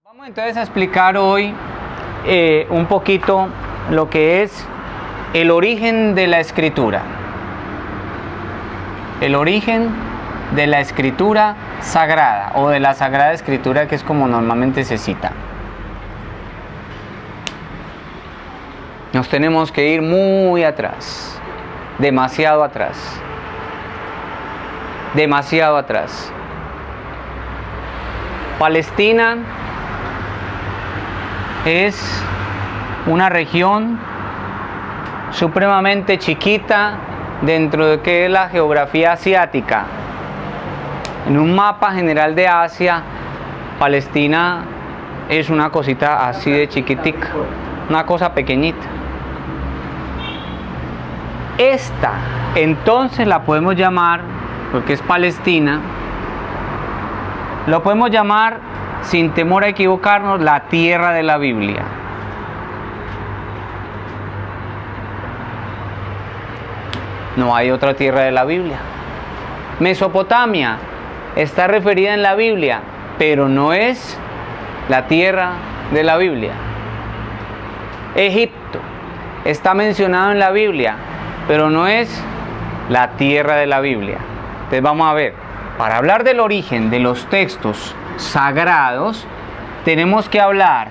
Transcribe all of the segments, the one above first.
Vamos entonces a explicar hoy un poquito lo que es el origen de la escritura. El origen de la escritura sagrada o de la sagrada escritura, que es como normalmente se cita. Nos tenemos que ir muy atrás, demasiado atrás, demasiado atrás. Palestina es una región supremamente chiquita dentro de que es la geografía asiática. En un mapa general de Asia, Palestina es una cosita así de chiquitica, una cosa pequeñita. Esta, entonces la podemos llamar, porque es Palestina, lo podemos llamar, sin temor a equivocarnos, la tierra de la Biblia. No hay otra tierra de la Biblia. Mesopotamia está referida en la Biblia, pero no es la tierra de la Biblia. Egipto está mencionado en la Biblia, pero no es la tierra de la Biblia. Entonces vamos a ver, para hablar del origen de los textos sagrados, tenemos que hablar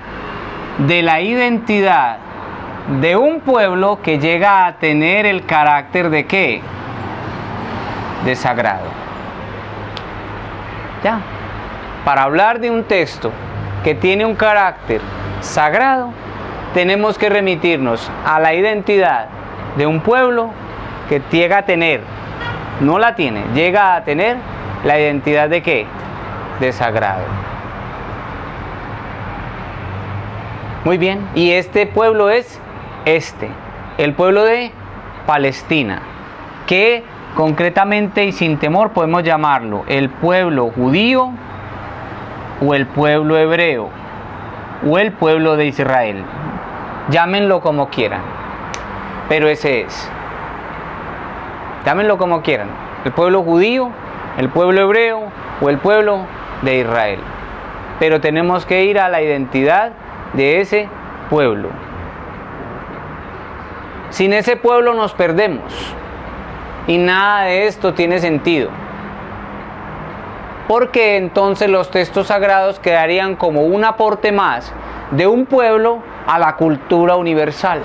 de la identidad de un pueblo que llega a tener el carácter de ¿qué? De sagrado. Ya. Para hablar de un texto que tiene un carácter sagrado, tenemos que remitirnos a la identidad de un pueblo que llega a tener, no la tiene, llega a tener la identidad de ¿qué? De sagrado. Muy bien, y este pueblo es el pueblo de Palestina, que concretamente y sin temor podemos llamarlo el pueblo judío o el pueblo hebreo o el pueblo de Israel. Llámenlo como quieran, pero ese es. Llámenlo como quieran, el pueblo judío, el pueblo hebreo o el pueblo de Israel. Pero tenemos que ir a la identidad de ese pueblo. Sin ese pueblo nos perdemos y nada de esto tiene sentido, porque entonces los textos sagrados quedarían como un aporte más de un pueblo a la cultura universal,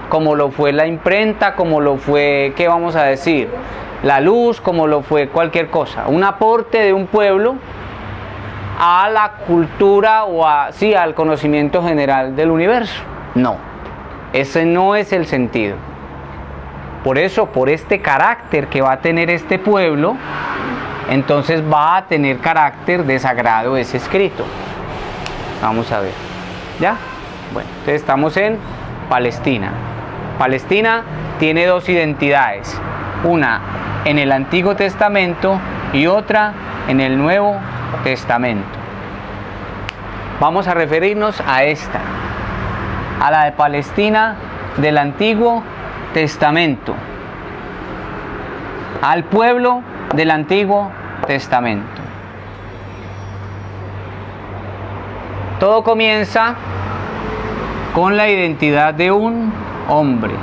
como lo fue la imprenta, como lo fue, ¿qué vamos a decir? La luz, como lo fue cualquier cosa, un aporte de un pueblo a la cultura o al conocimiento general del universo. No, ese no es el sentido. Por eso, por este carácter que va a tener este pueblo, entonces va a tener carácter de sagrado ese escrito. Vamos a ver, ¿ya? Bueno, entonces estamos en Palestina. Palestina tiene dos identidades, una en el Antiguo Testamento y otra en el Nuevo Testamento. Vamos a referirnos a esta, a la de Palestina del Antiguo Testamento, al pueblo del Antiguo Testamento. Todo comienza con la identidad de un hombre.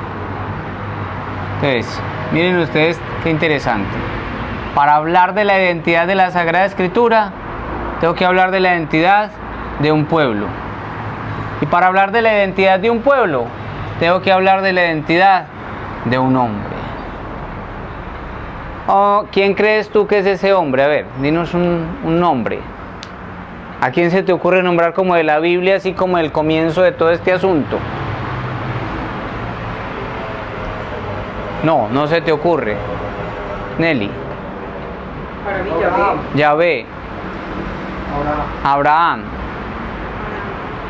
Entonces, miren ustedes qué interesante. Para hablar de la identidad de la Sagrada Escritura, tengo que hablar de la identidad de un pueblo. Y para hablar de la identidad de un pueblo, tengo que hablar de la identidad de un hombre. Oh, ¿quién crees tú que es ese hombre? A ver, dinos un nombre. ¿A quién se te ocurre nombrar como de la Biblia, así como el comienzo de todo este asunto? No se te ocurre. Nelly. Para mí Yahvé. Yahvé.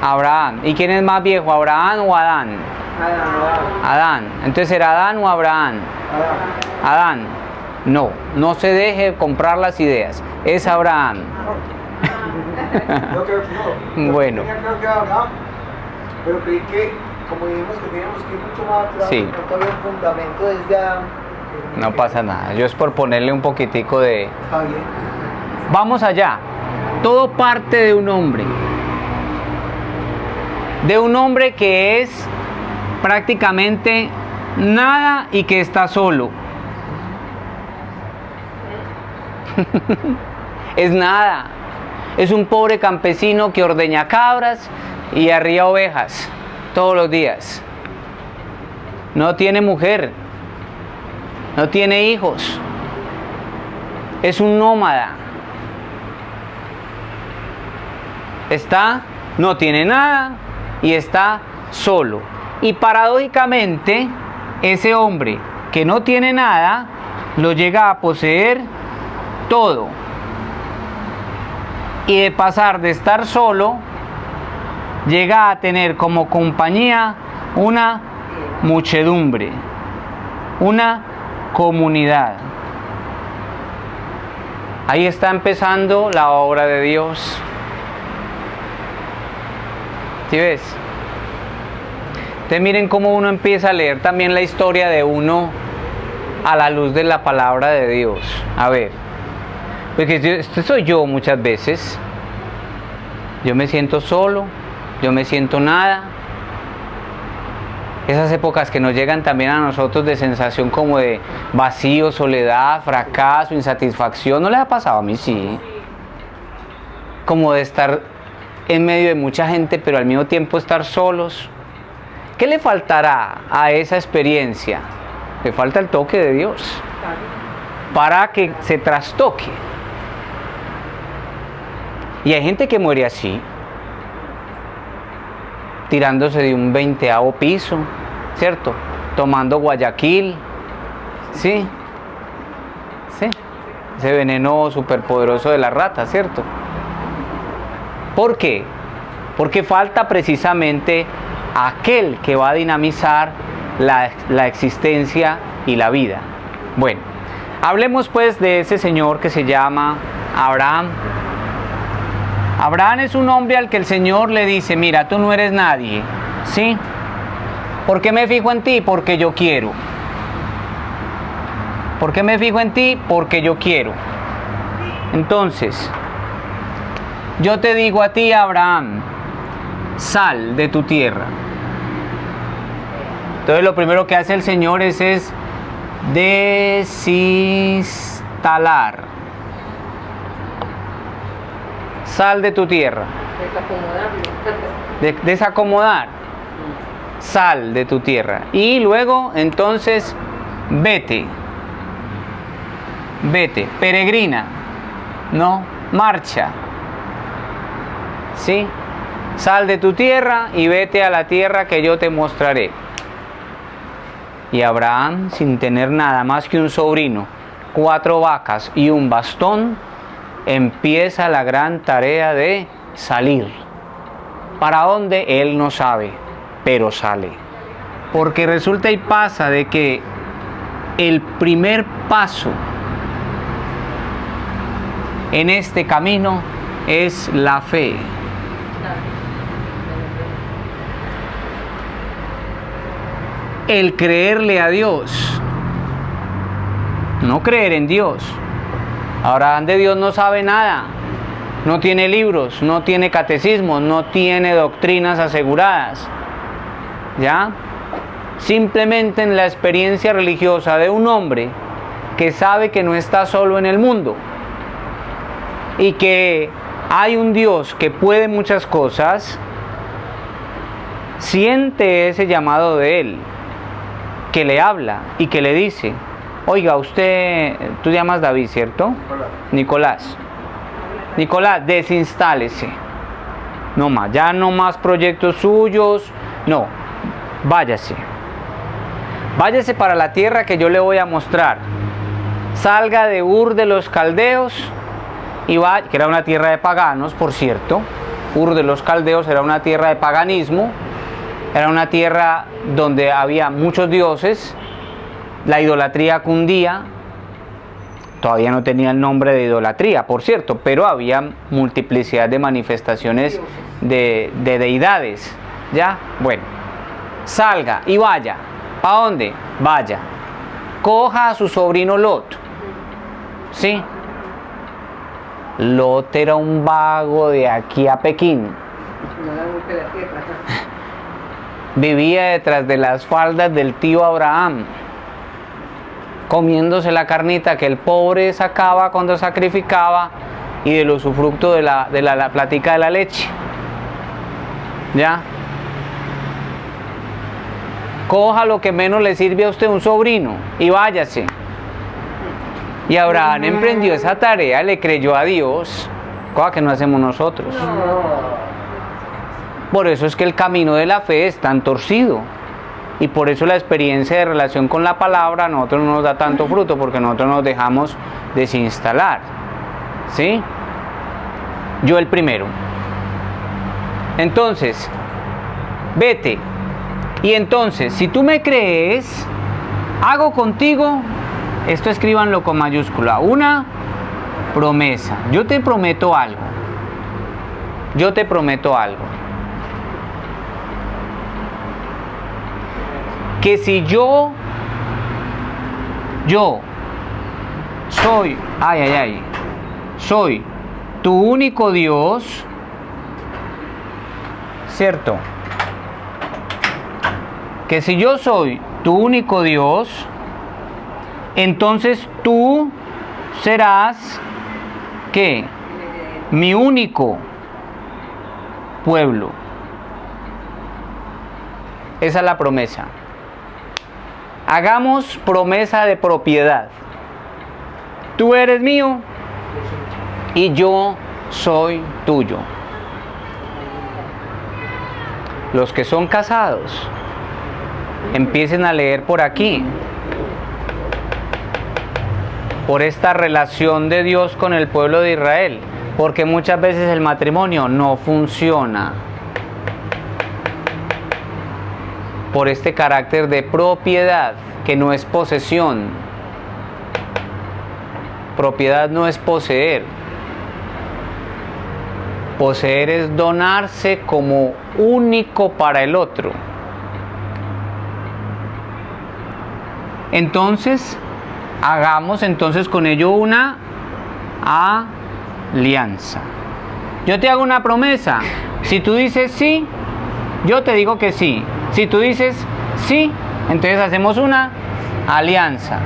Abraham. ¿Y quién es más viejo, Abraham o Adán? Adán. Entonces, ¿era Adán o Abraham? Adán. No se deje comprar las ideas. Es Abraham. Bueno. Pero creí que, como dijimos que teníamos que ir mucho más atrás, Sí. no había un fundamento desde Adán. No pasa nada. Yo es por ponerle un poquitico de... Está bien. Vamos allá. Todo parte de un hombre. de un hombre que es prácticamente nada y que está solo. Es nada. Es un pobre campesino que ordeña cabras y arría ovejas todos los días. No tiene mujer, no tiene hijos. Es un nómada. No tiene nada y está solo. Y paradójicamente, ese hombre que no tiene nada, lo llega a poseer todo. Y de pasar de estar solo, llega a tener como compañía una muchedumbre, una comunidad. Ahí está empezando la obra de Dios. ¿Sí ves? Entonces miren cómo uno empieza a leer también la historia de uno a la luz de la palabra de Dios. A ver, porque este soy yo muchas veces. Yo me siento solo, yo me siento nada. Esas épocas que nos llegan también a nosotros de sensación como de vacío, soledad, fracaso, insatisfacción. ¿No les ha pasado? A mí sí. Como de estar en medio de mucha gente, pero al mismo tiempo estar solos. ¿Qué le faltará a esa experiencia? Le falta el toque de Dios para que se trastoque. Y hay gente que muere así, tirándose de un 20º piso, ¿cierto? Tomando Guayaquil, ¿sí? ¿Sí? Ese veneno superpoderoso de la rata, ¿cierto? ¿Por qué? Porque falta precisamente aquel que va a dinamizar la existencia y la vida. Bueno, hablemos pues de ese señor que se llama Abraham. Abraham es un hombre al que el Señor le dice: mira, tú no eres nadie, ¿sí? ¿Por qué me fijo en ti? Porque yo quiero. ¿Por qué me fijo en ti? Porque yo quiero. Entonces, yo te digo a ti, Abraham, sal de tu tierra. Entonces lo primero que hace el Señor es desinstalar. Sal de tu tierra. Desacomodar. Sal de tu tierra. Y luego, entonces, vete. Vete. Peregrina. No, marcha. ¿Sí? Sal de tu tierra y vete a la tierra que yo te mostraré. Y Abraham, sin tener nada más que un sobrino, 4 vacas y un bastón, empieza la gran tarea de salir. ¿Para dónde? Él no sabe, pero sale. Porque resulta y pasa de que el primer paso en este camino es la fe. El creerle a Dios, no creer en Dios. Abraham de Dios no sabe nada, no tiene libros, no tiene catecismos, no tiene doctrinas aseguradas, ¿ya? Simplemente en la experiencia religiosa de un hombre que sabe que no está solo en el mundo y que hay un Dios que puede muchas cosas, siente ese llamado de Él, que le habla y que le dice: oiga, usted, tú llamas David, ¿cierto? Nicolás. Nicolás, desinstálese. No más, ya no más proyectos suyos. No, váyase. Váyase para la tierra que yo le voy a mostrar. Salga de Ur de los Caldeos y va, que era una tierra de paganos, por cierto. Ur de los Caldeos era una tierra de paganismo. Era una tierra donde había muchos dioses. La idolatría cundía. Todavía no tenía el nombre de idolatría, por cierto, pero había multiplicidad de manifestaciones de deidades. ¿Ya? Bueno, salga y vaya. ¿Para dónde? Vaya. Coja a su sobrino Lot. ¿Sí? Lot era un vago de aquí a Pekín. vivía detrás de las faldas del tío Abraham, comiéndose la carnita que el pobre sacaba cuando sacrificaba y del usufructo de la plática de la leche. ¿Ya? Coja lo que menos le sirve a usted, un sobrino, y váyase. Y Abraham emprendió esa tarea, le creyó a Dios, cosa que no hacemos nosotros. Por eso es que el camino de la fe es tan torcido. Y por eso la experiencia de relación con la palabra a nosotros no nos da tanto fruto, porque nosotros nos dejamos desinstalar. ¿Sí? Yo el primero. Entonces, vete. Y entonces, si tú me crees, hago contigo, esto escríbanlo con mayúscula, una promesa. Yo te prometo algo. Yo te prometo algo. Que si yo soy, soy tu único Dios, ¿cierto? Que si yo soy tu único Dios, entonces tú serás, ¿qué? Mi único pueblo. Esa es la promesa. Hagamos promesa de propiedad. Tú eres mío y yo soy tuyo. Los que son casados, empiecen a leer por aquí, por esta relación de Dios con el pueblo de Israel, porque muchas veces el matrimonio no funciona por este carácter de propiedad, que no es posesión. Propiedad no es poseer. Poseer es donarse como único para el otro. Entonces, hagamos entonces con ello una alianza. Yo te hago una promesa. Si tú dices sí, yo te digo que sí. Si tú dices sí, entonces hacemos una alianza.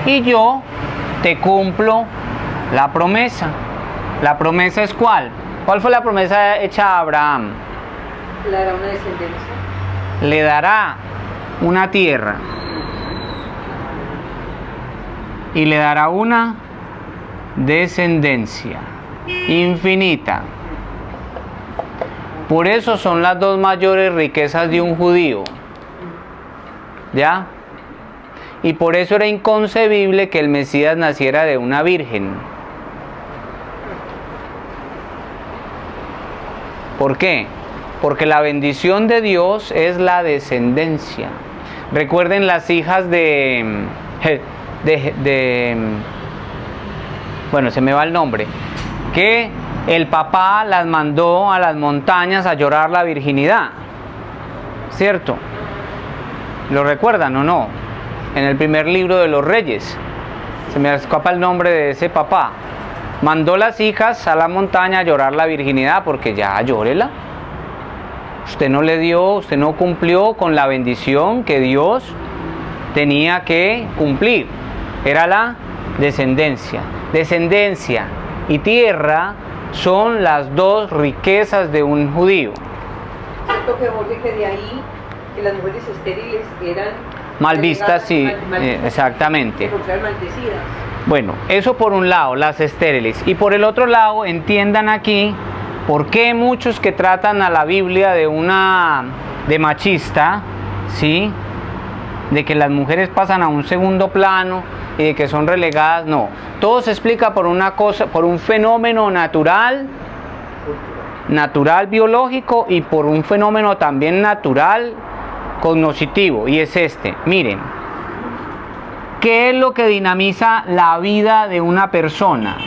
Y yo te cumplo la promesa. ¿La promesa es cuál? ¿Cuál fue la promesa hecha a Abraham? Le dará una descendencia. Le dará una tierra. Y le dará una descendencia infinita. Por eso son las dos mayores riquezas de un judío. ¿Ya? Y por eso era inconcebible que el Mesías naciera de una virgen. ¿Por qué? Porque la bendición de Dios es la descendencia. Recuerden las hijas bueno, se me va el nombre, que el papá las mandó a las montañas a llorar la virginidad, ¿cierto? ¿Lo recuerdan o no? En el primer libro de los Reyes, se me escapa el nombre de ese papá. Mandó las hijas a la montaña a llorar la virginidad, porque ya llórela. Usted no le dio, usted no cumplió con la bendición que Dios tenía que cumplir. Era la descendencia. Descendencia y tierra son las dos riquezas de un judío. Cierto que Jorge, que de ahí que las mujeres estériles eran mal vistas, y exactamente. Maldecidas. Bueno, eso por un lado, las estériles. Y por el otro lado, entiendan aquí por qué muchos que tratan a la Biblia de machista, ¿sí? De que las mujeres pasan a un segundo plano y de que son relegadas, no. Todo se explica por una cosa, por un fenómeno natural biológico, y por un fenómeno también natural cognoscitivo, y es este. Miren, ¿qué es lo que dinamiza la vida de una persona?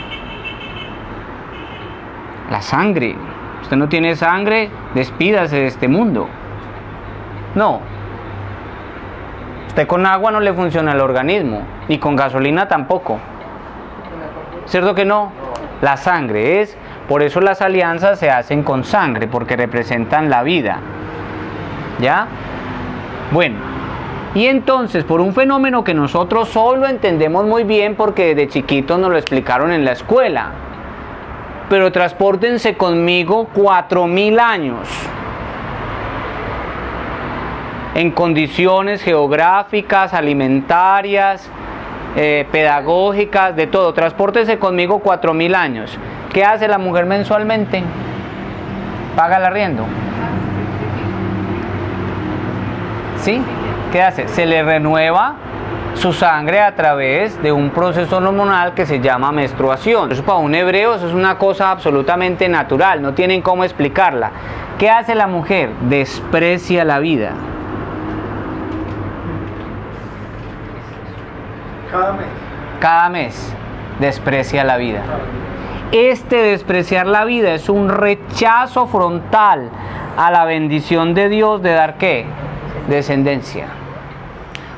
La sangre. Usted no tiene sangre, despídase de este mundo. No. Usted con agua no le funciona el organismo, ni con gasolina tampoco. ¿Cierto que no? La sangre es, por eso las alianzas se hacen con sangre, porque representan la vida. ¿Ya? Bueno, y entonces por un fenómeno que nosotros solo entendemos muy bien porque desde chiquitos nos lo explicaron en la escuela, pero transpórtense conmigo 4000 años en condiciones geográficas, alimentarias, pedagógicas, de todo. Transpórtense conmigo 4000 años. ¿Qué hace la mujer mensualmente? Paga el arriendo. ¿Sí? ¿Qué hace? Se le renueva su sangre a través de un proceso hormonal que se llama menstruación. Eso para un hebreo eso es una cosa absolutamente natural, no tienen cómo explicarla. ¿Qué hace la mujer? Desprecia la vida. Cada mes desprecia la vida. Este despreciar la vida es un rechazo frontal a la bendición de Dios de dar ¿qué? Descendencia.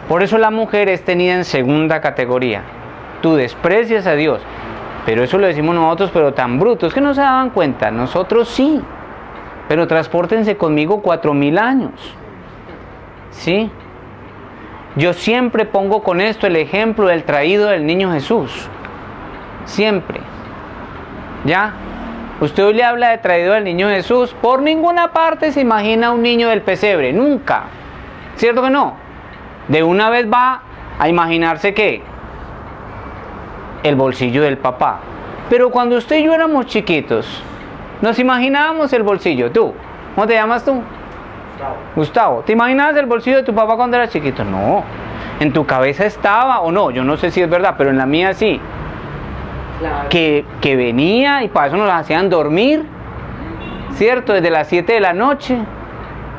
Por eso la mujer es tenida en segunda categoría. Tú desprecias a Dios, pero eso lo decimos nosotros, pero tan brutos que no se daban cuenta. Nosotros sí, pero transpórtense conmigo 4000 años. ¿Sí? Yo siempre pongo con esto el ejemplo del traído del niño Jesús. Siempre. ¿Ya? Usted hoy le habla de traído del niño Jesús, por ninguna parte se imagina un niño del pesebre, nunca. ¿Cierto que no? De una vez va a imaginarse que el bolsillo del papá. Pero cuando usted y yo éramos chiquitos, nos imaginábamos el bolsillo. ¿Tú? ¿Cómo te llamas tú? Gustavo. ¿Te imaginabas el bolsillo de tu papá cuando eras chiquito? No. En tu cabeza estaba, o no, yo no sé si es verdad, pero en la mía sí. Claro. Que venía y para eso nos hacían dormir, ¿cierto? Desde las 7 de la noche,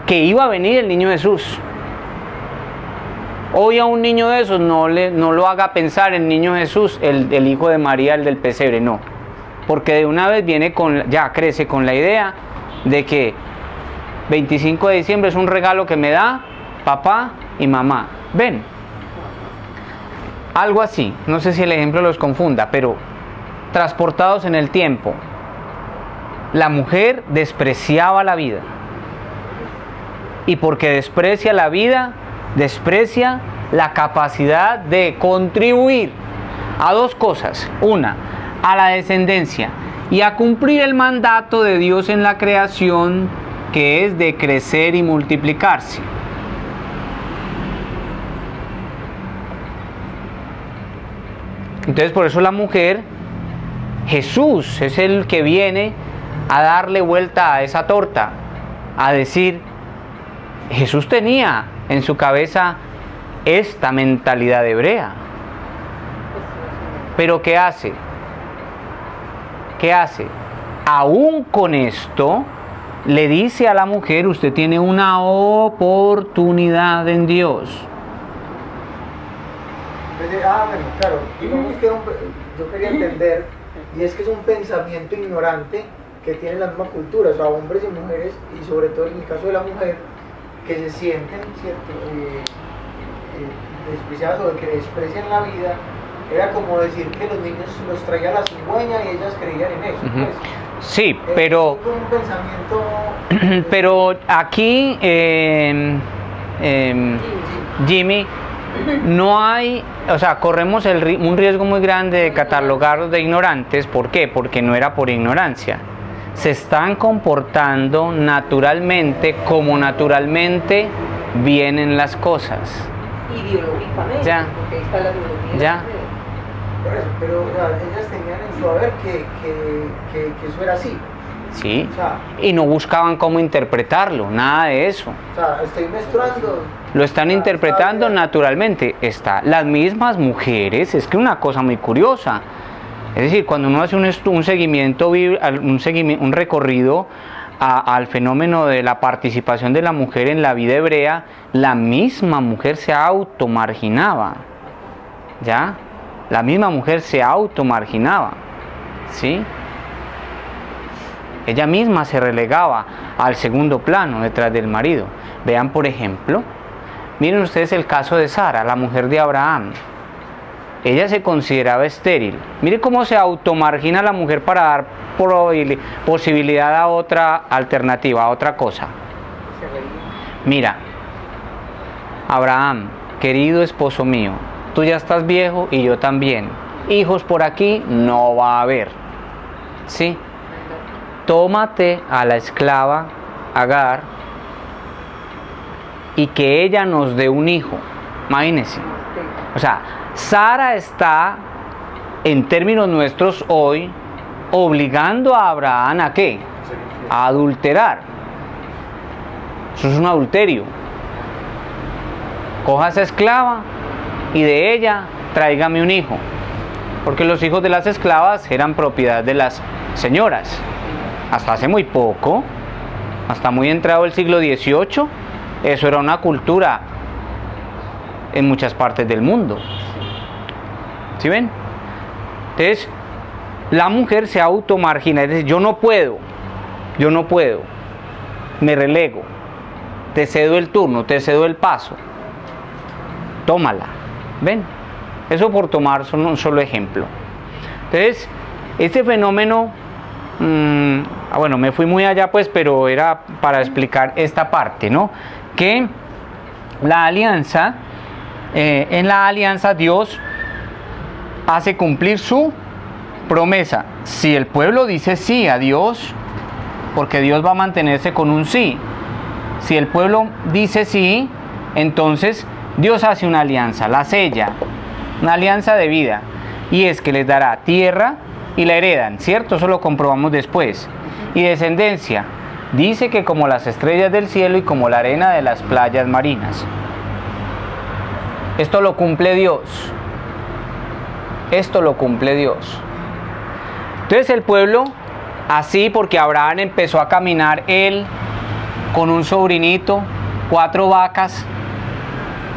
que iba a venir el niño Jesús. Hoy a un niño de esos no lo haga pensar en niño Jesús, el hijo de María, el del pesebre, no. Porque de una vez viene ya crece con la idea de que 25 de diciembre es un regalo que me da papá y mamá. Ven. Algo así, no sé si el ejemplo los confunda, pero transportados en el tiempo. La mujer despreciaba la vida. Y porque desprecia la vida, desprecia la capacidad de contribuir a dos cosas. Una, a la descendencia y a cumplir el mandato de Dios en la creación, que es de crecer y multiplicarse. Entonces por eso la mujer, Jesús es el que viene a darle vuelta a esa torta, a decir, Jesús tenía en su cabeza esta mentalidad hebrea. Pero ¿qué hace? ¿Qué hace? Aún con esto, le dice a la mujer, usted tiene una oportunidad en Dios. Bueno, claro, digamos que yo quería entender, y es que es un pensamiento ignorante que tiene la misma cultura, o sea, hombres y mujeres, y sobre todo en el caso de la mujer, que se sienten, ¿cierto? Despreciadas o que desprecian la vida. Era como decir que los niños los traía la cigüeña y ellas creían en eso. Pues. Sí, pero un pensamiento. Pero aquí, Jimmy, no hay, o sea, corremos un riesgo muy grande de catalogarlos de ignorantes. ¿Por qué? Porque no era por ignorancia. Se están comportando naturalmente como naturalmente vienen las cosas. Ideológicamente, ya. Porque ahí está la biología. Ya. Por eso, pero o sea, ellas tenían en su haber que eso era así. Sí, o sea, y no buscaban cómo interpretarlo, nada de eso. O sea, estoy menstruando. Lo están interpretando naturalmente. Las mismas mujeres, es que una cosa muy curiosa. Es decir, cuando uno hace un seguimiento, un recorrido al fenómeno de la participación de la mujer en la vida hebrea, la misma mujer se automarginaba. ¿Ya? La misma mujer se automarginaba. ¿Sí? Ella misma se relegaba al segundo plano detrás del marido. Vean, por ejemplo, miren ustedes el caso de Sara, la mujer de Abraham. Ella se consideraba estéril. Mire cómo se automargina la mujer para dar posibilidad a otra alternativa, a otra cosa. mira, Abraham, querido esposo mío, tú ya estás viejo y yo también. Hijos por aquí no va a haber. ¿Sí? Tómate a la esclava Agar y que ella nos dé un hijo. Imagínense. O sea, Sara está, en términos nuestros hoy, obligando a Abraham ¿a qué? A adulterar. Eso es un adulterio. Coja esa esclava y de ella tráigame un hijo. Porque los hijos de las esclavas eran propiedad de las señoras. Hasta hace muy poco, hasta muy entrado el siglo XVIII, eso era una cultura en muchas partes del mundo. ¿Sí ven? Entonces, la mujer se automargina, es decir, yo no puedo, me relego, te cedo el turno, te cedo el paso, tómala. ¿Ven? Eso por tomar un solo ejemplo. Entonces, este fenómeno, bueno, me fui muy allá pues, pero era para explicar esta parte, ¿no? Que la alianza, en la alianza Dios hace cumplir su promesa. Si el pueblo dice sí a Dios, porque Dios va a mantenerse con un sí. Si el pueblo dice sí, entonces Dios hace una alianza, la sella, una alianza de vida, y es que les dará tierra y la heredan, ¿cierto? Eso lo comprobamos después. Y descendencia, dice que como las estrellas del cielo y como la arena de las playas marinas. Esto lo cumple Dios. Esto lo cumple Dios. Entonces el pueblo, así porque Abraham empezó a caminar él con un sobrinito, 4 vacas,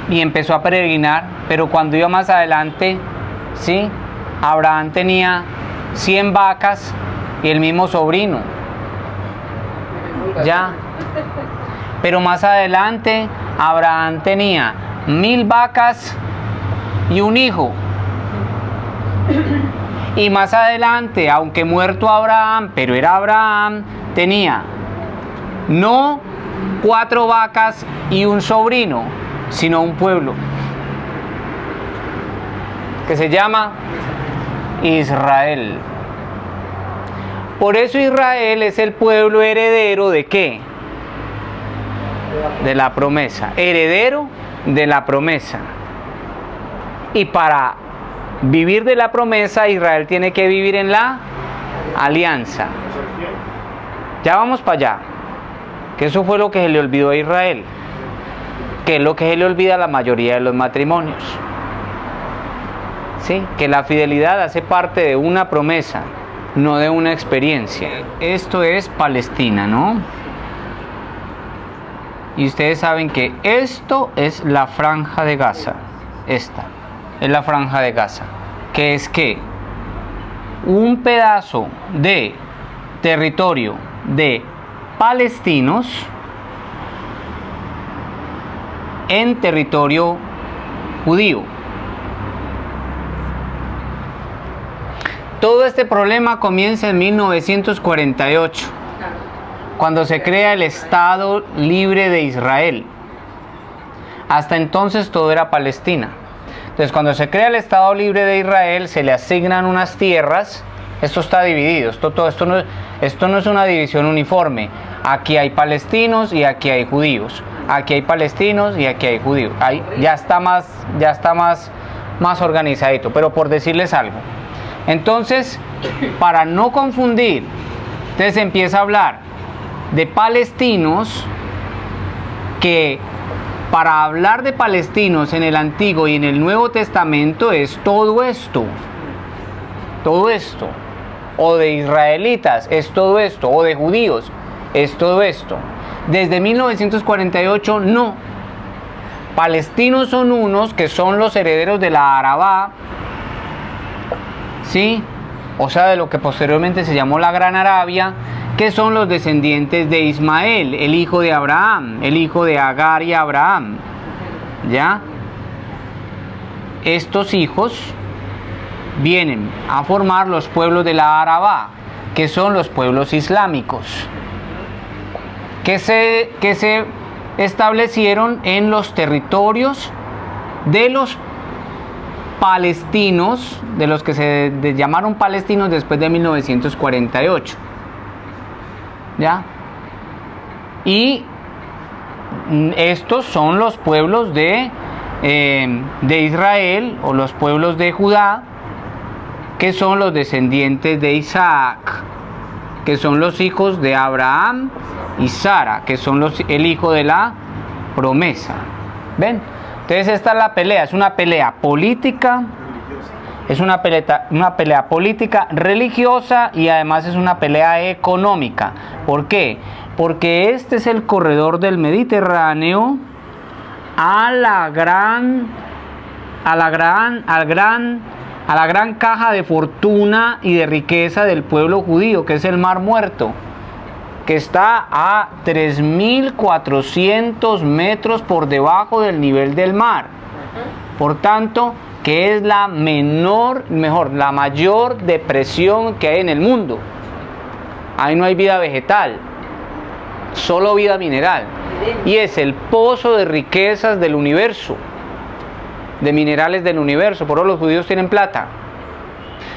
y empezó a peregrinar, pero cuando iba más adelante, ¿sí? Abraham tenía 100 vacas y el mismo sobrino. Ya. Pero más adelante, Abraham tenía 1000 vacas y un hijo. Y más adelante, aunque muerto Abraham, pero era Abraham, tenía no 4 vacas y un sobrino, sino un pueblo que se llama Israel. Por eso Israel es el pueblo heredero ¿de qué? De la promesa, heredero de la promesa. Y para vivir de la promesa, Israel tiene que vivir en la alianza. Ya vamos para allá, que eso fue lo que se le olvidó a Israel, que es lo que se le olvida a la mayoría de los matrimonios. ¿Sí? Que la fidelidad hace parte de una promesa, no de una experiencia. Esto es Palestina, ¿no? Y ustedes saben que esto es la franja de Gaza. Esta es la franja de Gaza, que es que un pedazo de territorio de palestinos en territorio judío. Todo este problema comienza en 1948, cuando se crea el Estado Libre de Israel. Hasta entonces todo era Palestina. Entonces, cuando se crea el Estado Libre de Israel, se le asignan unas tierras. Esto está dividido. Esto no es una división uniforme. Aquí hay palestinos y aquí hay judíos. Aquí hay palestinos y aquí hay judíos. Ya está más organizadito. Pero por decirles algo. Entonces, para no confundir, entonces empieza a hablar de palestinos, que para hablar de palestinos en el Antiguo y en el Nuevo Testamento es todo esto, o de israelitas es todo esto, o de judíos es todo esto. Desde 1948 no. Palestinos son unos que son los herederos de la Arabá, ¿sí? O sea, de lo que posteriormente se llamó la Gran Arabia, que son los descendientes de Ismael, el hijo de Abraham, el hijo de Agar y Abraham. ¿Ya? Estos hijos vienen a formar los pueblos de la Arabá, que son los pueblos islámicos, que se establecieron en los territorios de los palestinos, de los que se llamaron palestinos después de 1948. ¿Ya? Y estos son los pueblos de Israel, o los pueblos de Judá, que son los descendientes de Isaac, que son los hijos de Abraham y Sara, que son el hijo de la promesa. ¿Ven? Entonces esta es la pelea, es una pelea política, es una pelea política religiosa, y además es una pelea económica. ¿Por qué? Porque este es el corredor del Mediterráneo a la gran caja de fortuna y de riqueza del pueblo judío, que es el Mar Muerto, que está a 3.400 metros por debajo del nivel del mar. Por tanto, que es la mayor depresión que hay en el mundo. Ahí no hay vida vegetal, solo vida mineral. Y es el pozo de riquezas del universo, de minerales del universo. Por eso los judíos tienen plata.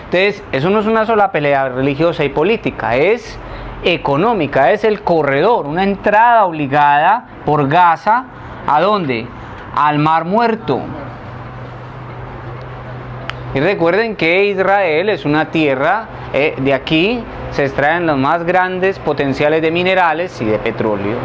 Entonces, eso no es una sola pelea religiosa y política, es económica, es el corredor, una entrada obligada por Gaza. ¿A dónde? Al Mar Muerto. Y recuerden que Israel es una tierra, de aquí se extraen los más grandes potenciales de minerales y de petróleo.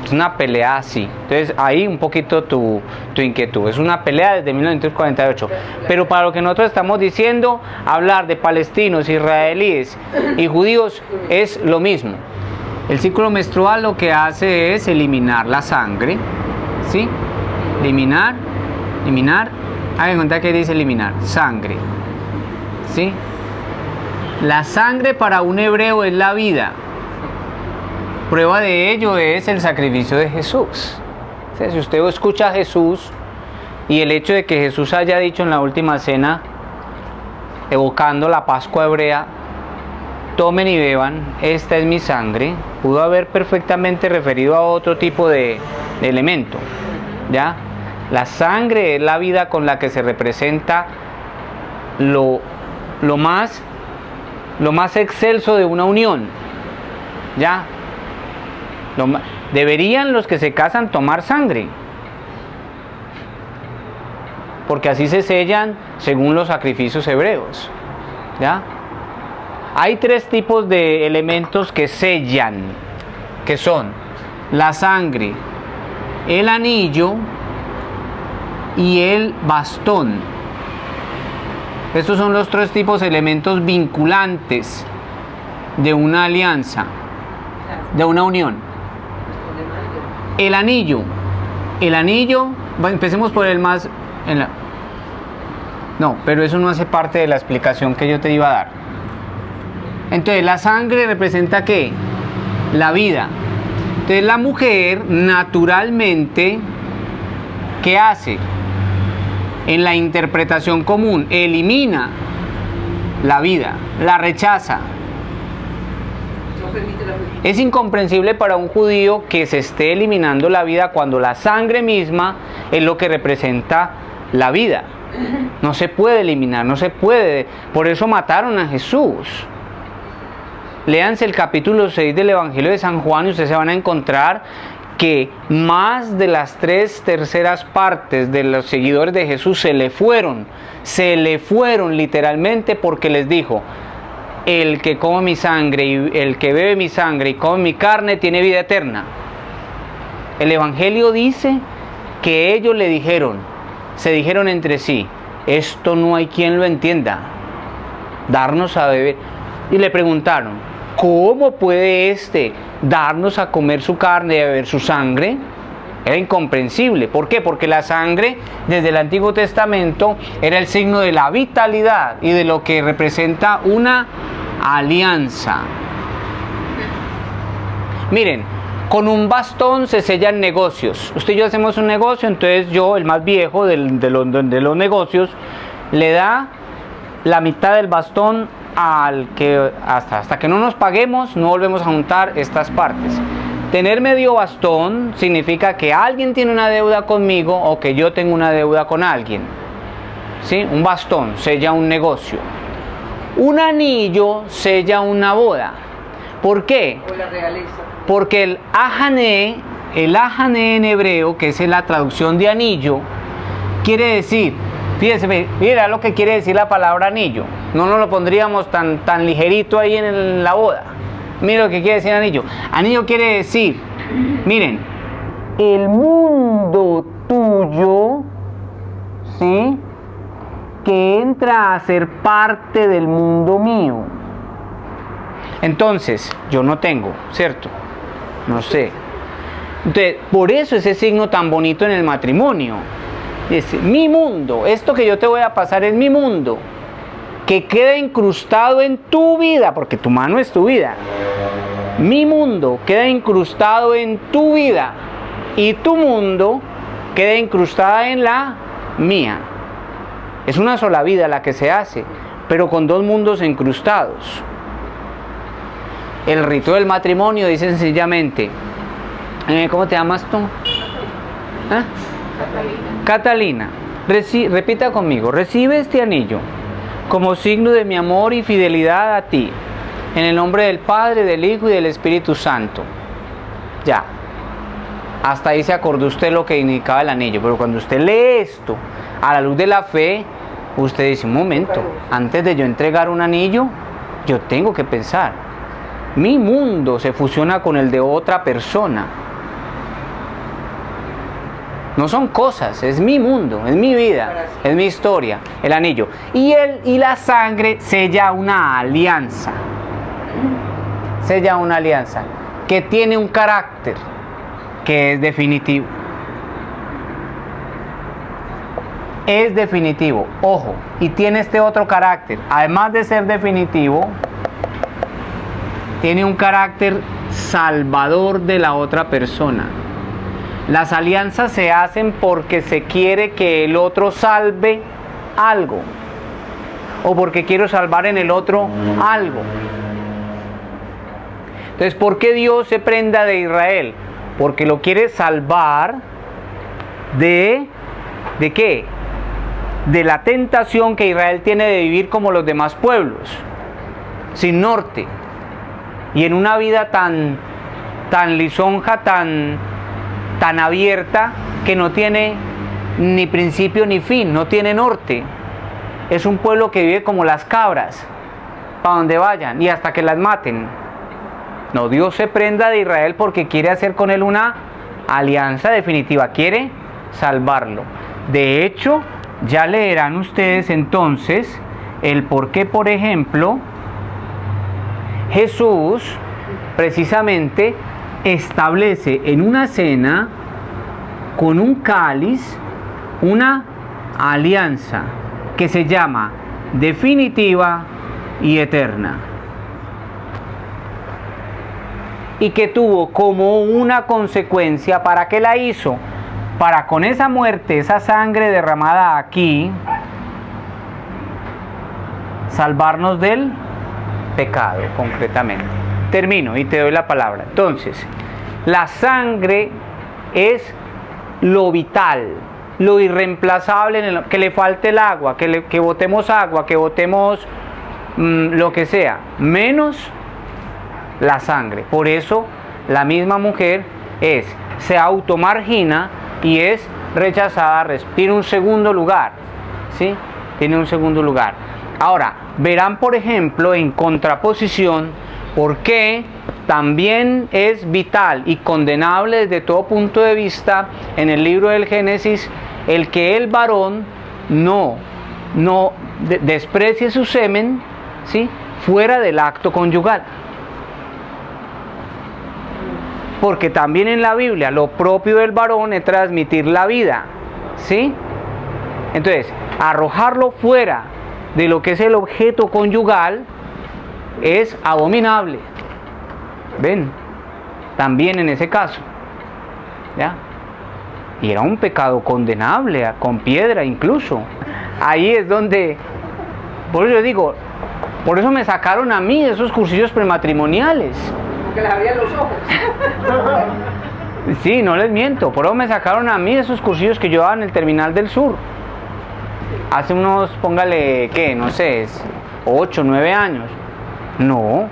Es una pelea así. Entonces ahí un poquito tu inquietud. Es una pelea desde 1948. Pero para lo que nosotros estamos diciendo, hablar de palestinos, israelíes y judíos es lo mismo. El ciclo menstrual lo que hace es eliminar la sangre, ¿sí? Eliminar, hagan cuenta que dice eliminar, sangre, ¿sí? La sangre para un hebreo es la vida. Prueba de ello es el sacrificio de Jesús. O sea, si usted escucha a Jesús, y el hecho de que Jesús haya dicho en la última cena, evocando la Pascua hebrea, tomen y beban, esta es mi sangre, pudo haber perfectamente referido a otro tipo de elemento, ¿ya? La sangre es la vida con la que se representa lo más excelso de una unión, ¿ya? Deberían los que se casan tomar sangre, porque así se sellan según los sacrificios hebreos, ¿ya? Hay tres tipos de elementos que sellan, que son la sangre, el anillo y el bastón. Estos son los tres tipos de elementos vinculantes de una alianza, de una unión. El anillo, empecemos por el más... No, pero eso no hace parte de la explicación que yo te iba a dar. Entonces, la sangre representa ¿qué? La vida. Entonces, la mujer naturalmente, ¿qué hace? En la interpretación común, elimina la vida, la rechaza. Es incomprensible para un judío que se esté eliminando la vida cuando la sangre misma es lo que representa la vida. No se puede eliminar, no se puede. Por eso mataron a Jesús. Léanse el capítulo 6 del Evangelio de San Juan y ustedes se van a encontrar que más de las 3/3 partes de los seguidores de Jesús se le fueron literalmente, porque les dijo: el que come mi sangre y el que bebe mi sangre y come mi carne tiene vida eterna. El Evangelio dice que ellos se dijeron entre sí: esto no hay quien lo entienda, darnos a beber. Y le preguntaron: ¿cómo puede darnos a comer su carne y a beber su sangre? Era incomprensible. ¿Por qué? Porque la sangre desde el Antiguo Testamento era el signo de la vitalidad y de lo que representa una alianza. Miren, con un bastón se sellan negocios. Usted y yo hacemos un negocio, entonces yo, el más viejo de los negocios, le da la mitad del bastón hasta que no nos paguemos, no volvemos a juntar estas partes. Tener medio bastón significa que alguien tiene una deuda conmigo o que yo tengo una deuda con alguien. ¿Sí? Un bastón sella un negocio. Un anillo sella una boda. ¿Por qué? O la realeza. Porque el ajané en hebreo, que es la traducción de anillo, quiere decir, fíjense, mira lo que quiere decir la palabra anillo. No nos lo pondríamos tan ligerito ahí en la boda. Mira lo que quiere decir anillo. Anillo quiere decir, miren, el mundo tuyo, ¿sí?, que entra a ser parte del mundo mío. Entonces, yo no tengo, ¿cierto? No sé. Entonces, por eso ese signo tan bonito en el matrimonio. Es mi mundo, esto que yo te voy a pasar es mi mundo, que queda incrustado en tu vida, porque tu mano es tu vida. Mi mundo queda incrustado en tu vida y tu mundo queda incrustada en la mía. Es una sola vida la que se hace, pero con dos mundos incrustados. El rito del matrimonio dice sencillamente, ¿cómo te llamas tú? ¿Ah? Catalina. Repita conmigo, recibe este anillo como signo de mi amor y fidelidad a ti, en el nombre del Padre, del Hijo y del Espíritu Santo. Ya. Hasta ahí se acordó usted lo que indicaba el anillo, pero cuando usted lee esto a la luz de la fe, usted dice, un momento, antes de yo entregar un anillo, yo tengo que pensar, mi mundo se fusiona con el de otra persona. No son cosas, es mi mundo, es mi vida, es mi historia, el anillo. Y la sangre sella una alianza. Sella una alianza que tiene un carácter que es definitivo. Es definitivo, ojo, y tiene este otro carácter. Además de ser definitivo, tiene un carácter salvador de la otra persona. Las alianzas se hacen porque se quiere que el otro salve algo, o porque quiero salvar en el otro algo. Entonces, ¿por qué Dios se prenda de Israel? Porque lo quiere salvar ¿de qué? De la tentación que Israel tiene de vivir como los demás pueblos, sin norte, y en una vida tan lisonja, tan abierta, que no tiene ni principio ni fin, no tiene norte. Es un pueblo que vive como las cabras, para donde vayan y hasta que las maten. No, Dios se prenda de Israel porque quiere hacer con él una alianza definitiva, quiere salvarlo. De hecho, ya leerán ustedes entonces el por qué, por ejemplo, Jesús precisamente establece en una cena con un cáliz una alianza que se llama definitiva y eterna, y que tuvo como una consecuencia, ¿para qué la hizo? Para con esa muerte, esa sangre derramada aquí, salvarnos del pecado concretamente. Termino y te doy la palabra. Entonces, la sangre es lo vital, lo irreemplazable, que le falte el agua, que botemos agua, que botemos lo que sea, menos la sangre. Por eso la misma mujer se automargina y es rechazada, tiene un segundo lugar, ¿sí? Tiene un segundo lugar. Ahora, verán por ejemplo en contraposición por qué también es vital y condenable desde todo punto de vista en el libro del Génesis el que el varón no desprecie su semen, ¿sí?, fuera del acto conyugal. Porque también en la Biblia lo propio del varón es transmitir la vida, ¿sí? Entonces, arrojarlo fuera de lo que es el objeto conyugal es abominable. ¿Ven? También en ese caso, ¿ya? Y era un pecado condenable, con piedra incluso. Ahí es donde, por eso yo digo, Por eso me sacaron a mí de esos cursillos prematrimoniales. Porque les abrían los ojos. Sí, no les miento. Por eso me sacaron a mí de esos cursillos que yo daba en el Terminal del Sur. Hace unos, póngale, ¿qué? No sé, 8, 9 años. No.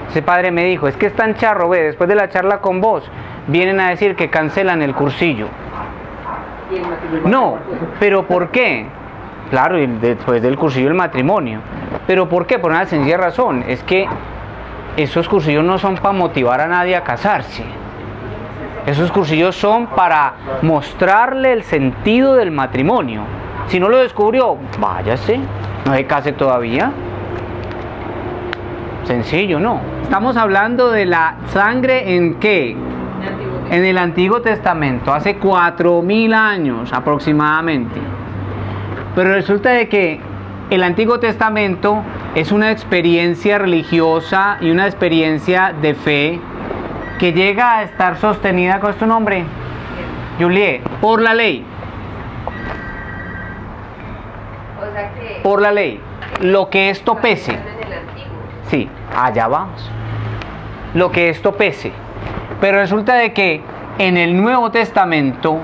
Ese padre me dijo, es que es tan charro, ve, después de la charla con vos, vienen a decir que cancelan el cursillo. Y el matrimonio. No, pero ¿por qué? Claro, y después del cursillo del matrimonio. ¿Pero por qué? Por una sencilla razón. Es que esos cursillos no son para motivar a nadie a casarse. Esos cursillos son para mostrarle el sentido del matrimonio. Si no lo descubrió, váyase, no se case todavía. Sencillo, ¿no? Estamos hablando de la sangre ¿en qué? En el Antiguo Testamento, hace 4000 años aproximadamente. Pero resulta de que el Antiguo Testamento es una experiencia religiosa y una experiencia de fe que llega a estar sostenida, ¿con tu nombre? Juliet, por la ley. O sea que Por la ley. Lo que esto pese. en el antiguo. Sí, allá vamos. Lo que esto pese. Pero resulta de que en el Nuevo Testamento,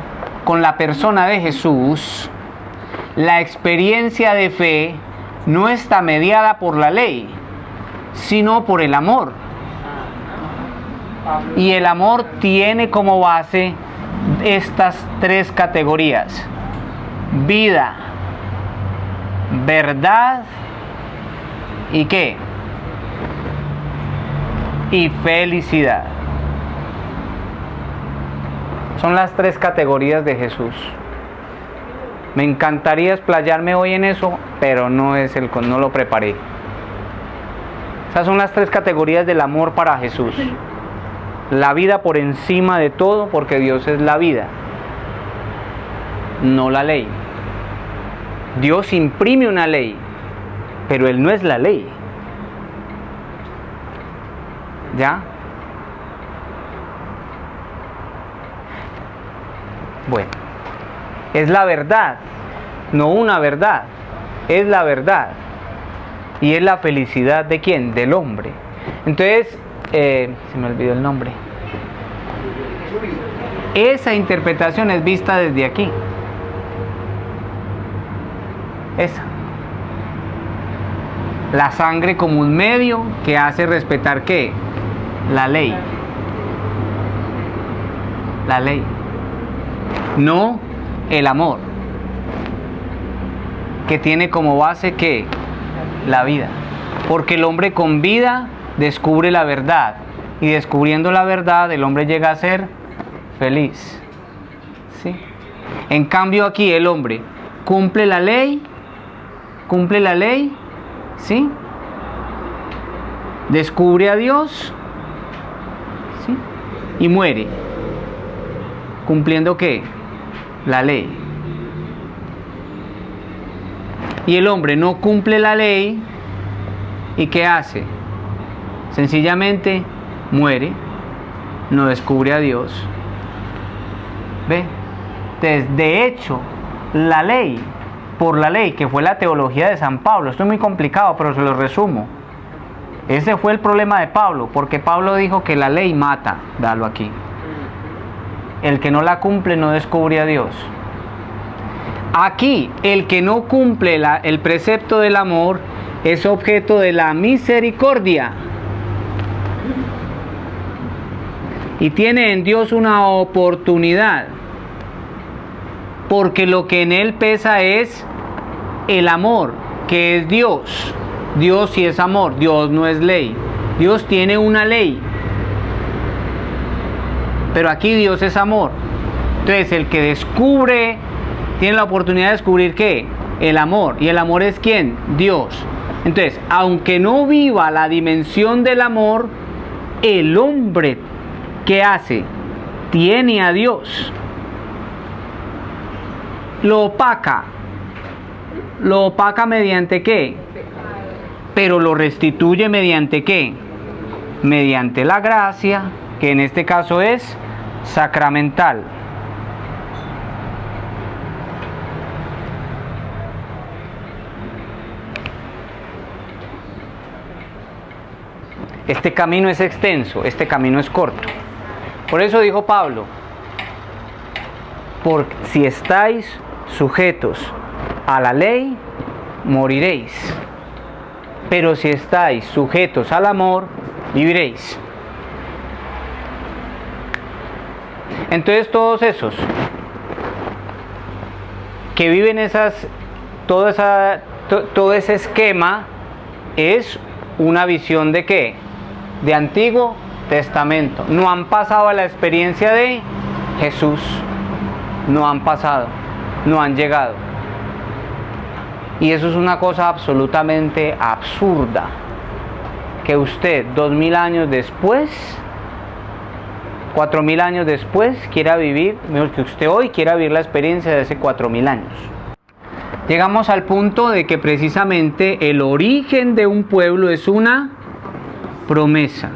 con la persona de Jesús, la experiencia de fe no está mediada por la ley, sino por el amor. Y el amor tiene como base estas 3 categorías: vida, verdad y ¿qué? Y felicidad. Son las 3 categorías de Jesús. Me encantaría explayarme hoy en eso, pero no lo preparé. Esas son las 3 categorías del amor para Jesús. La vida por encima de todo, porque Dios es la vida, no la ley. Dios imprime una ley, pero Él no es la ley. ¿Ya? Bueno, es la verdad, no una verdad, es la verdad. Y es la felicidad ¿de quién? Del hombre. Entonces, se me olvidó el nombre. Esa interpretación es vista desde aquí. Esa. La sangre como un medio que hace respetar ¿qué? La ley. La ley. No el amor, que tiene como base ¿qué? La vida. Porque el hombre con vida descubre la verdad, y descubriendo la verdad el hombre llega a ser feliz. ¿Sí? En cambio aquí el hombre cumple la ley, ¿sí? Descubre a Dios, ¿sí? Y muere. ¿Cumpliendo qué? La ley. Y el hombre no cumple la ley, ¿y qué hace? Sencillamente muere, no descubre a Dios. ¿Ve? Entonces, de hecho, la ley, por la ley, que fue la teología de San Pablo, esto es muy complicado, pero se lo resumo. Ese fue el problema de Pablo, porque Pablo dijo que la ley mata, dalo aquí. El que no la cumple no descubre a Dios. Aquí, el que no cumple el precepto del amor es objeto de la misericordia. Y tiene en Dios una oportunidad. Porque lo que en él pesa es el amor, que es Dios. Dios sí es amor, Dios no es ley. Dios tiene una ley. Pero aquí Dios es amor. Entonces el que descubre, tiene la oportunidad de descubrir ¿qué? El amor. ¿Y el amor es quién? Dios. Entonces, aunque no viva la dimensión del amor, el hombre, ¿qué hace? Tiene a Dios. Lo opaca. ¿Lo opaca mediante qué? Pero lo restituye mediante qué? Mediante la gracia, que en este caso es sacramental. Este camino es extenso, este camino es corto. Por eso dijo Pablo, porque si estáis sujetos a la ley, moriréis. Pero si estáis sujetos al amor, viviréis. Entonces todos esos que viven todo ese esquema es una visión de ¿qué? De Antiguo Testamento. No han pasado a la experiencia de Jesús. No han pasado, no han llegado. Y eso es una cosa absolutamente absurda. Que usted 2000 años después, 4000 años después, quiera vivir, mejor que usted hoy quiera vivir la experiencia de hace 4000 años. Llegamos al punto de que precisamente el origen de un pueblo es una promesa.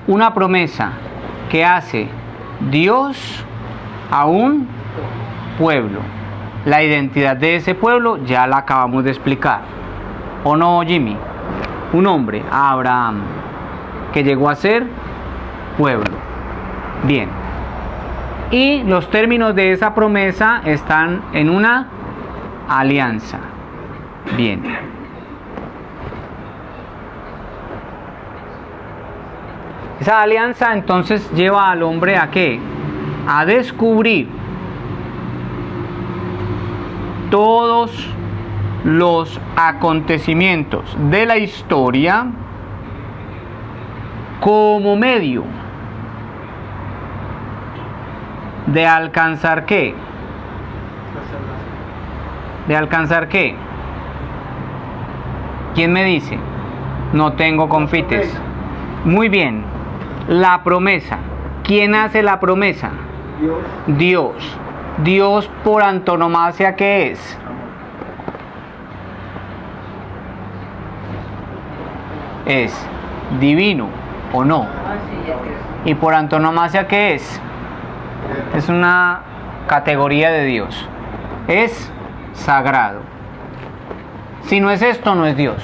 Una promesa que hace Dios a un pueblo. La identidad de ese pueblo ya la acabamos de explicar. ¿O no, Jimmy? Un hombre, Abraham, que llegó a ser pueblo. Bien. Y los términos de esa promesa están en una alianza. Bien. Esa alianza entonces lleva al hombre a ¿qué? A descubrir todos los acontecimientos de la historia como medio de alcanzar ¿qué? ¿De alcanzar qué? ¿Quién me dice? No tengo confites. Muy bien. La promesa. ¿Quién hace la promesa? Dios. Dios. Dios por antonomasia, ¿qué es? Es divino o no. Y por antonomasia, ¿qué es? Es una categoría de Dios. Es sagrado. Si no es esto, no es Dios.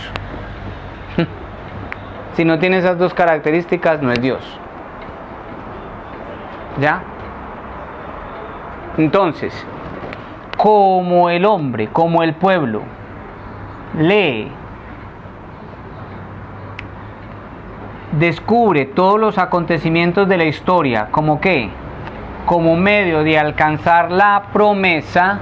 Si no tiene esas dos características, no es Dios. ¿Ya? Entonces, como el hombre, como el pueblo lee, descubre todos los acontecimientos de la historia, ¿como qué? Como medio de alcanzar la promesa,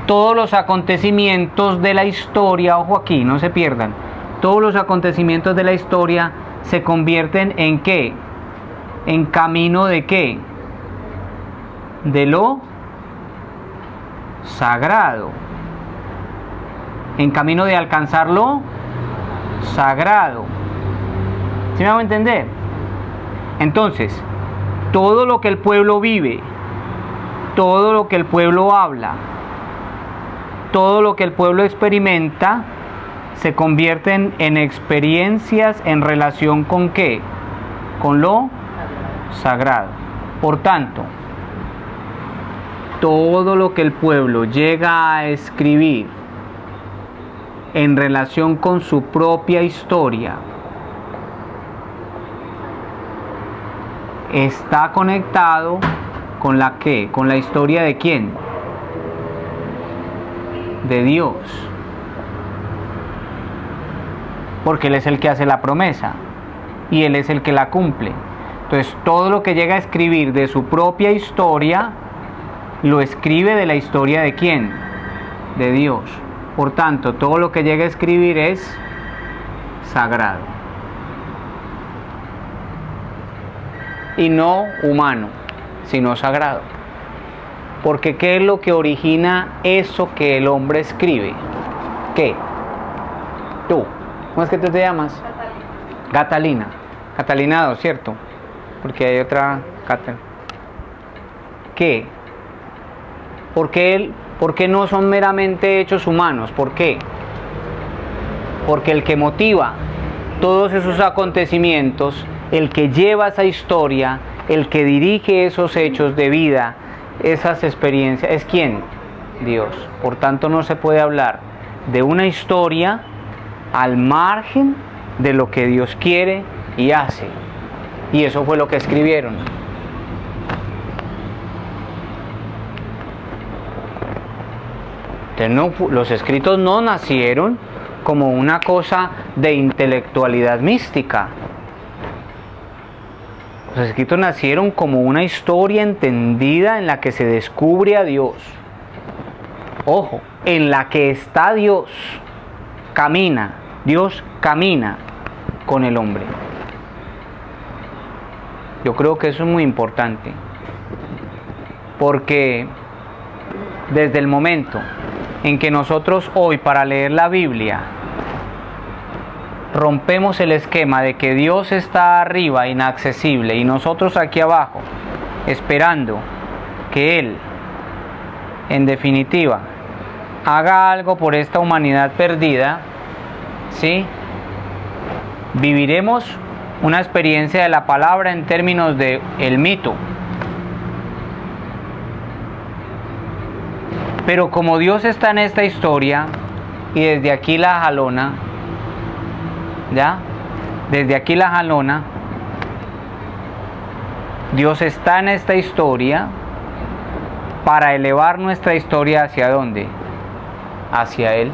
todos los acontecimientos de la historia, ojo aquí, no se pierdan, todos los acontecimientos de la historia se convierten en ¿qué? En camino de ¿qué? De lo sagrado, en camino de alcanzar lo sagrado. ¿Sí me hago entender? Entonces, todo lo que el pueblo vive, todo lo que el pueblo habla, todo lo que el pueblo experimenta, se convierten en experiencias en relación con ¿qué? Con lo sagrado. Por tanto, todo lo que el pueblo llega a escribir en relación con su propia historia está conectado con la ¿qué? Con la historia de ¿quién? De Dios. Porque Él es el que hace la promesa y Él es el que la cumple. Entonces todo lo que llega a escribir de su propia historia lo escribe de la historia de ¿quién? De Dios. Por tanto, todo lo que llega a escribir es sagrado y no humano, sino sagrado. Porque ¿qué es lo que origina eso que el hombre escribe? ¿Qué? Tú. ¿Cómo es que tú te llamas? Catalina. Catalina 2, ¿cierto? Porque hay otra Catalina. ¿Qué? ¿Por qué no son meramente hechos humanos? ¿Por qué? Porque el que motiva todos esos acontecimientos, el que lleva esa historia, el que dirige esos hechos de vida, esas experiencias, ¿es quién? Dios. Por tanto, no se puede hablar de una historia al margen de lo que Dios quiere y hace. Y eso fue lo que escribieron. Entonces, los escritos no nacieron como una cosa de intelectualidad mística. Los escritos nacieron como una historia entendida en la que se descubre a Dios. Ojo, en la que está Dios. Dios camina con el hombre. Yo creo que eso es muy importante. Porque desde el momento en que nosotros hoy, para leer la Biblia, rompemos el esquema de que Dios está arriba, inaccesible, y nosotros aquí abajo, esperando que Él, en definitiva, haga algo por esta humanidad perdida, ¿sí? Viviremos una experiencia de la palabra en términos de el mito. Pero como Dios está en esta historia, y desde aquí la jalona, ¿ya? Desde aquí la jalona, Dios está en esta historia para elevar nuestra historia ¿hacia dónde? Hacia Él.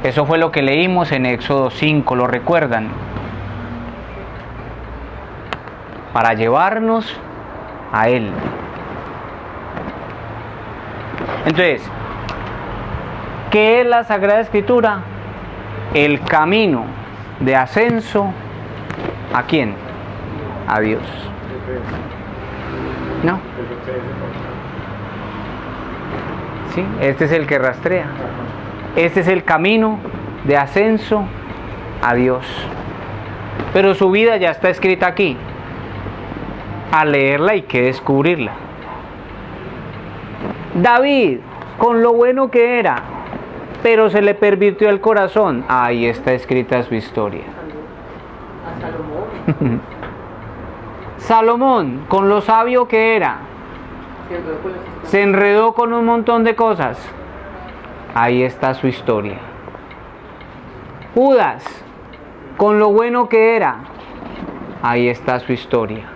Eso fue lo que leímos en Éxodo 5, ¿lo recuerdan? Para llevarnos a Él. Entonces, ¿qué es la Sagrada Escritura? El camino de ascenso, ¿a quién? A Dios. ¿No? Sí, este es el que rastrea. Este es el camino de ascenso a Dios. Pero su vida ya está escrita aquí. A leerla hay que descubrirla. David, con lo bueno que era, pero se le pervirtió el corazón. Ahí está escrita su historia. A Salomón. Salomón, con lo sabio que era, se enredó con un montón de cosas. Ahí está su historia. Judas, con lo bueno que era, ahí está su historia.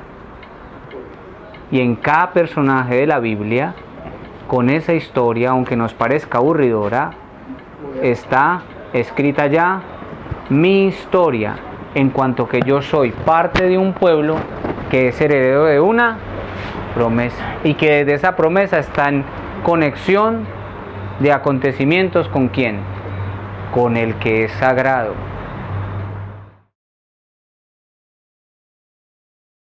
Y en cada personaje de la Biblia, con esa historia, aunque nos parezca aburridora, está escrita ya mi historia, en cuanto que yo soy parte de un pueblo que es heredero de una promesa, y que desde esa promesa está en conexión de acontecimientos ¿con quién? Con el que es sagrado.